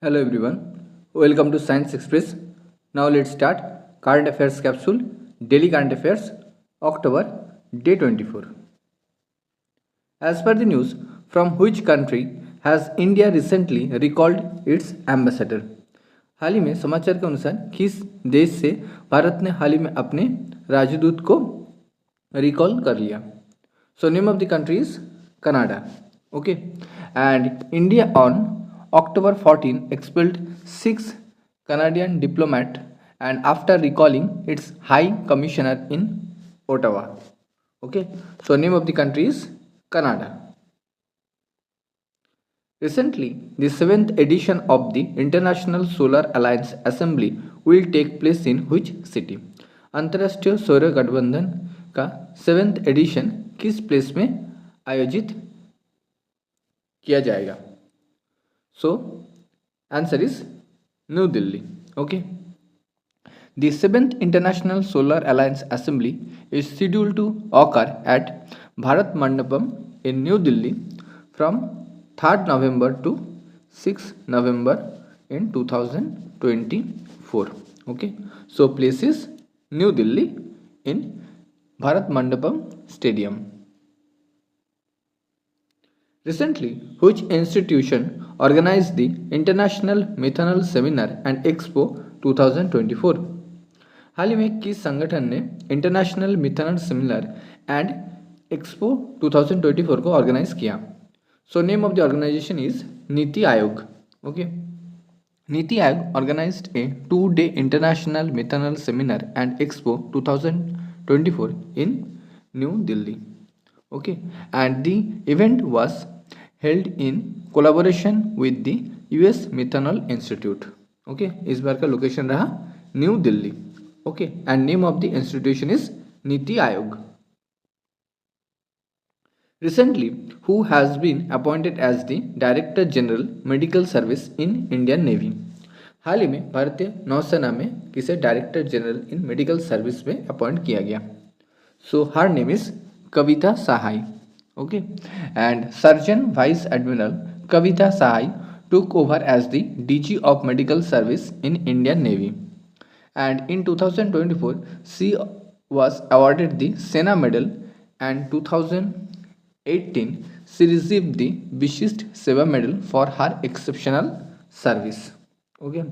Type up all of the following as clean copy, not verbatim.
Hello everyone, welcome to Science Express. Now let's start Current Affairs Capsule, Daily Current Affairs, October, Day 24. As per the news, from which country has India recently recalled its ambassador? हाल ही में समाचार के अनुसार किस देश से भारत ने हाल ही में अपने राजदूत को रिकॉल कर लिया? So name of the country is Canada. Okay, and India on October 14 expelled 6 Canadian diplomats and after recalling its High Commissioner in Ottawa. Okay, so name of the country is Canada. Recently, the 7th edition of the International Solar Alliance Assembly will take place in which city? अंतर्राष्ट्रीय सौर गठबंधन का 7th addition किस place में आयोजित किया जाएगा? So answer is new Delhi. Okay. The 7th International Solar Alliance Assembly is scheduled to occur at Bharat Mandapam in New Delhi from 3rd November to 6th November in 2024. Okay, so place is New Delhi in Bharat Mandapam Stadium. Recently, which institution organized the International Methanol Seminar and Expo 2024? हाल ही में किस संगठन ने international methanol seminar and expo 2024 को organise किया? So name of the organisation is NITI Aayog. Okay. NITI Aayog organised a 2-day international methanol seminar and expo 2024 in New Delhi. Okay, and the event was held in collaboration with the US methanol institute. Okay, इस बार का लोकेशन रहा New Delhi. Okay, and name of the institution is NITI आयोग. Recently, who has been appointed as the Director General Medical Service in Indian Navy? हाल ही में भारतीय नौसेना में किसे director general in medical service में अपॉइंट किया गया? So her name is Kavita Sahay. Okay, and surgeon vice admiral Kavita Sahay took over as the DG of Medical Service in Indian Navy, and in 2024 she was awarded the Sena Medal, and 2018 she received the Vishisht Seva Medal for her exceptional service. Okay,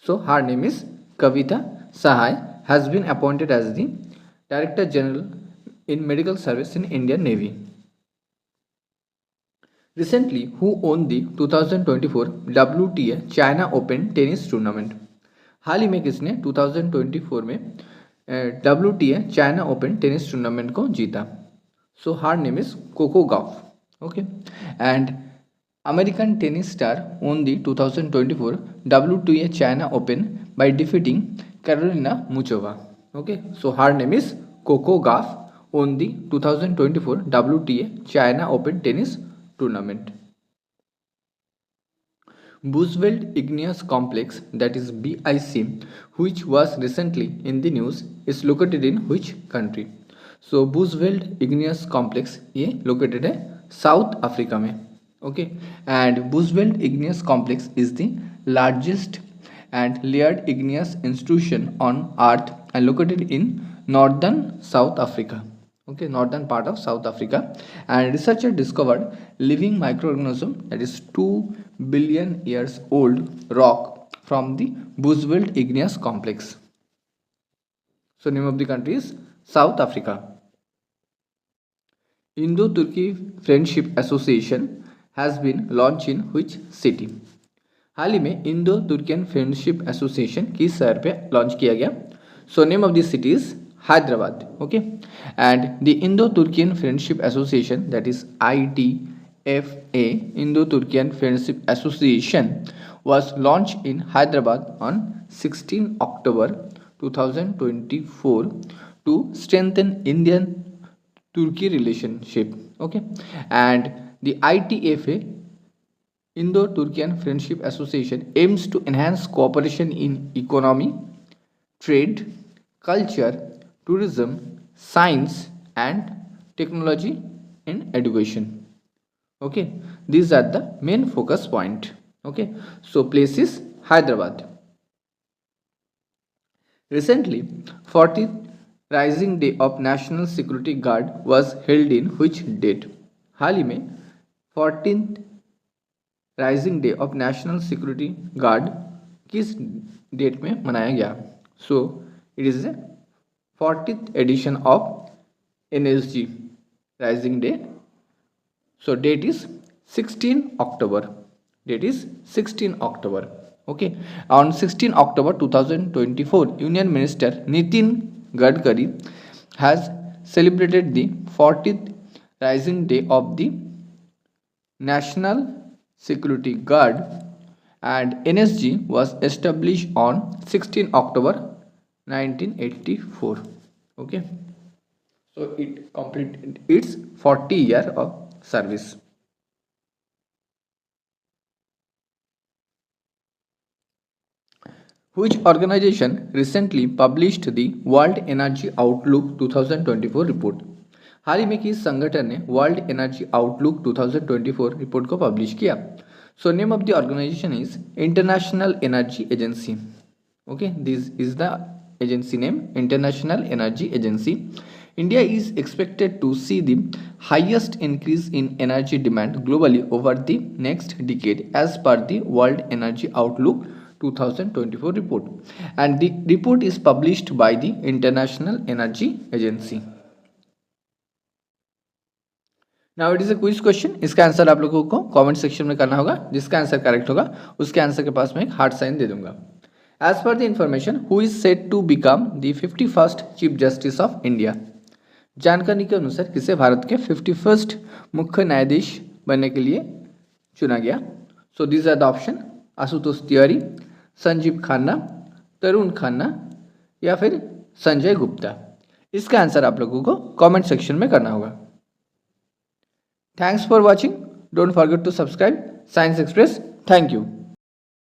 so her name is Kavita Sahai, has been appointed as the Director General in Medical Service in Indian Navy. Recently, who won the 2024 WTA China Open Tennis Tournament? हाल ही में किसने 2024 में WTA China Open tennis tournament को जीता? So her name is Coco Gauff. Okay, and American tennis star won the 2024 WTA China Open by defeating Carolina Muchova. Okay, so her name is Coco Gauff, won the 2024 WTA China Open Tennis Tournament. Buswell Igneous Complex, that is BIC, which was recently in the news, is located in which country? So Buswell Igneous Complex ये located है south Africa में. Okay, and Buswell Igneous Complex is the largest and layered igneous institution on earth and located in northern South Africa. Okay, northern part of South Africa, and researchers discovered living microorganism that is 2 billion years old rock from the Buswell Igneous Complex. So name of the country is South Africa. Indo-Turkey Friendship Association has been launched in which city? हाल ही में Indo तुर्कियन friendship association किस शहर पे launch किया गया? सो name of the city is Hyderabad. Okay, and the Indo-Turkian Friendship Association, that is ITFA, Indo-Turkian Friendship Association, was launched in Hyderabad on 16 October 2024 to strengthen Indian-Turkey relationship. Okay, and the ITFA, Indo-Turkian Friendship Association, aims to enhance cooperation in economy, trade, culture, tourism, science and technology, and education. Okay, these are the main focus point. Okay, so place is Hyderabad. Recently, 40th Rising Day of National Security Guard was held in which date? हाल ही में 14th rising day of national security guard किस date में मनाया गया? So it is a 40th edition of NSG rising day. So date is 16 October. Date is 16 October. Okay. On 16 October 2024, Union Minister Nitin Gadkari has celebrated the 40th Rising Day of the National Security Guard, and NSG was established on 16 October 1984. Okay. So it completed its 40 year of service. Which organization recently published the World Energy Outlook 2024 report? हाल ही में किस संगठन ने world energy outlook 2024 report को publish किया? So name of the organisation is international energy agency. Okay, this is the agency name, International Energy Agency. India is expected to see the highest increase in energy demand globally over the next decade as per the World Energy Outlook 2024 report, and the report is published by the International Energy Agency. Now it is a quiz question. इसका answer आप लोगों को comment section में करना होगा. जिसका answer correct होगा उसके आंसर के पास मैं एक हार्ट साइन दे दूंगा. As per the information, who is set to become the 51st chief justice of India? जानकारी के अनुसार किसे भारत के 51st मुख्य न्यायाधीश बनने के लिए चुना गया? So this are the option: Ashutosh Tiwari, Sanjiv Khanna, Tarun Khanna या फिर संजय गुप्ता. इसका आंसर आप लोगों को कमेंट सेक्शन में करना होगा. Thanks for watching. Don't forget to subscribe Science Express. Thank you.